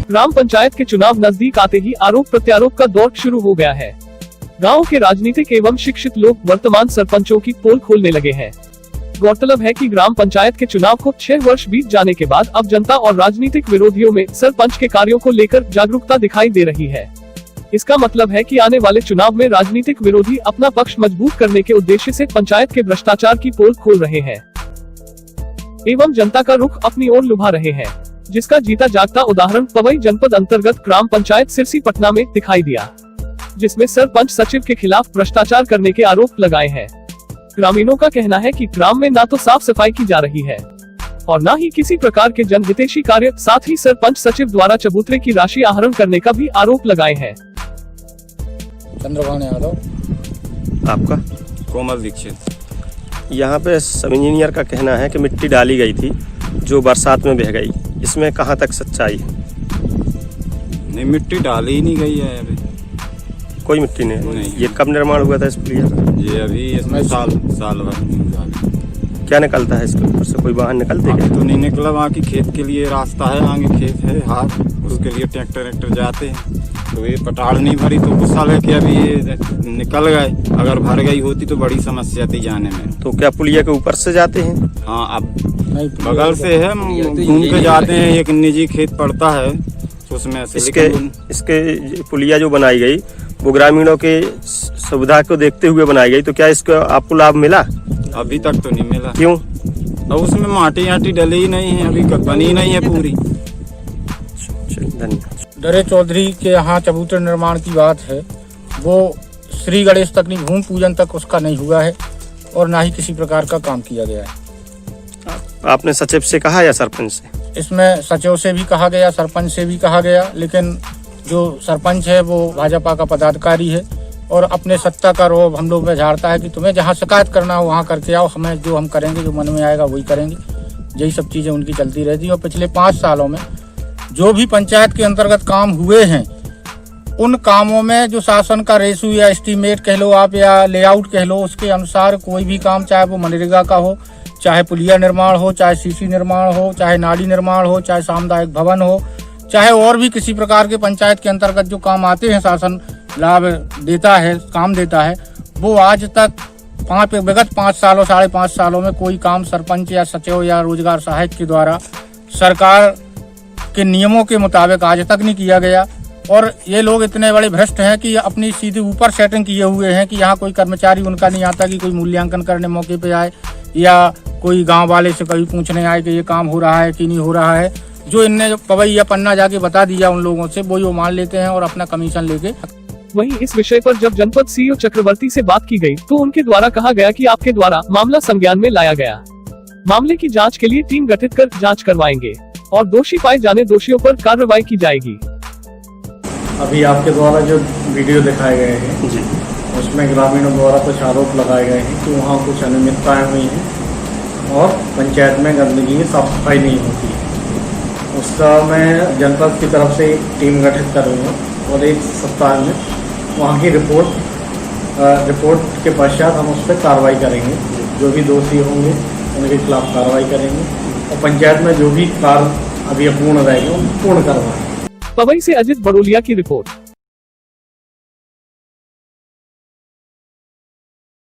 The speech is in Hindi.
ग्राम पंचायत के चुनाव नजदीक आते ही आरोप प्रत्यारोप का दौर शुरू हो गया है। गांव के राजनीतिक एवं शिक्षित लोग वर्तमान सरपंचों की पोल खोलने लगे हैं। गौरतलब है कि ग्राम पंचायत के चुनाव को 6 वर्ष बीत जाने के बाद अब जनता और राजनीतिक विरोधियों में सरपंच के कार्यों को लेकर जागरूकता दिखाई दे रही है। इसका मतलब है कि आने वाले चुनाव में राजनीतिक विरोधी अपना पक्ष मजबूत करने के उद्देश्य से पंचायत के भ्रष्टाचार की पोल खोल रहे हैं एवं जनता का रुख अपनी ओर लुभा रहे हैं, जिसका जीता जागता उदाहरण पवई जनपद अंतर्गत ग्राम पंचायत सिरसी पटना में दिखाई दिया, जिसमें सरपंच सचिव के खिलाफ भ्रष्टाचार करने के आरोप लगाए हैं। ग्रामीणों का कहना है कि ग्राम में न तो साफ सफाई की जा रही है और न ही किसी प्रकार के जनहितैषी कार्य, साथ ही सरपंच सचिव द्वारा चबूतरे की राशि आहरण करने का भी आरोप लगाए हैं। चंद्रभान यादव। आपका? कोमल दीक्षित। यहाँ पे सब इंजीनियर का कहना है कि मिट्टी डाली गई थी जो बरसात में बह गई, इसमें कहाँ तक सच्चाई है? नहीं, मिट्टी डाली ही नहीं गई है अभी, कोई मिट्टी नहीं। नहीं। ये कब निर्माण हुआ था इस पुलिया का? ये अभी इसमें साल भर। क्या निकलता है इसके ऊपर से? कोई वाहन निकलते क्या? तो नहीं निकला, वहाँ की खेत के लिए रास्ता है, आगे खेत है हाथ, उसके लिए ट्रैक्टर जाते हैं। तो ये पटाड़ नहीं भरी तो गुस्सा है कि अभी ये निकल गए, अगर भर गई होती तो बड़ी समस्या थी जाने में। तो क्या पुलिया के ऊपर से जाते हैं? हाँ, अब बगल से है, घूम के जाते हैं। एक निजी खेत पड़ता है उसमें से। इसके पुलिया जो बनाई गई वो ग्रामीणों के सुविधा को देखते हुए बनाई गई, तो क्या इसका आपको लाभ मिला? अभी तक तो नहीं मिला। क्यों? और उसमें माटी डली ही नहीं है, अभी बनी नहीं है पूरी। धन्यवाद। डरे चौधरी के यहाँ चबूतरे निर्माण की बात है, वो श्री गणेश तक नहीं, भूमि पूजन तक उसका नहीं हुआ है और ना ही किसी प्रकार का काम किया गया है। आपने सचिव से कहा या सरपंच से? इसमें सचिव से भी कहा गया, सरपंच से भी कहा गया, लेकिन जो सरपंच है वो भाजपा का पदाधिकारी है और अपने सत्ता का रोब हम लोग में झाड़ता है कि तुम्हें जहाँ शिकायत करना हो वहाँ करके आओ, हमें जो हम करेंगे, जो मन में आएगा वही करेंगे। यही सब चीज़ें उनकी चलती रहती है। और पिछले 5 सालों में जो भी पंचायत के अंतर्गत काम हुए हैं, उन कामों में जो शासन का रेशू या एस्टीमेट कह लो आप या लेआउट कह लो, उसके अनुसार कोई भी काम, चाहे वो मनरेगा का हो, चाहे पुलिया निर्माण हो, चाहे सीसी निर्माण हो, चाहे नाली निर्माण हो, चाहे सामुदायिक भवन हो, चाहे और भी किसी प्रकार के पंचायत के अंतर्गत जो काम आते हैं, शासन लाभ देता है, काम देता है, वो आज तक विगत 5 सालों 5.5 सालों में कोई काम सरपंच या सचिव या रोजगार सहायक के द्वारा सरकार के नियमों के मुताबिक आज तक नहीं किया गया। और ये लोग इतने बड़े भ्रष्ट हैं कि अपनी सीधे ऊपर सेटिंग किए हुए हैं कि यहाँ कोई कर्मचारी उनका नहीं आता कि कोई मूल्यांकन करने मौके पे आए या कोई गांव वाले से कभी पूछने आए कि ये काम हो रहा है कि नहीं हो रहा है। जो इनने पवई या पन्ना जाके बता दिया उन लोगों से, वो मान लेते हैं और अपना कमीशन लेके। वहीं इस विषय पर जब जनपद सीईओ चक्रवर्ती से बात की गई तो उनके द्वारा कहा गया कि आपके द्वारा मामला संज्ञान में लाया गया, मामले की जांच के लिए टीम गठित कर जांच करवाएंगे और दोषी पाए जाने दोषियों पर कार्रवाई की जाएगी। अभी आपके द्वारा जो वीडियो दिखाए गए हैं जी, उसमें ग्रामीणों द्वारा कुछ आरोप लगाए गए हैं कि वहाँ कुछ अनियमितताएं हुई हैं और पंचायत में गंदगी साफ सफाई नहीं होती है। उसका मैं जनपद की तरफ से टीम गठित करूँगा और 1 सप्ताह में वहाँ की रिपोर्ट के पश्चात हम उस पर कार्रवाई करेंगे। जो भी दोषी होंगे उनके खिलाफ कार्रवाई करेंगे और पंचायत में जो भी कार्य अभी अपूर्ण रहेंगे उनको पूर्ण करवाएंगे। पवई से अजित बड़ोलिया की रिपोर्ट।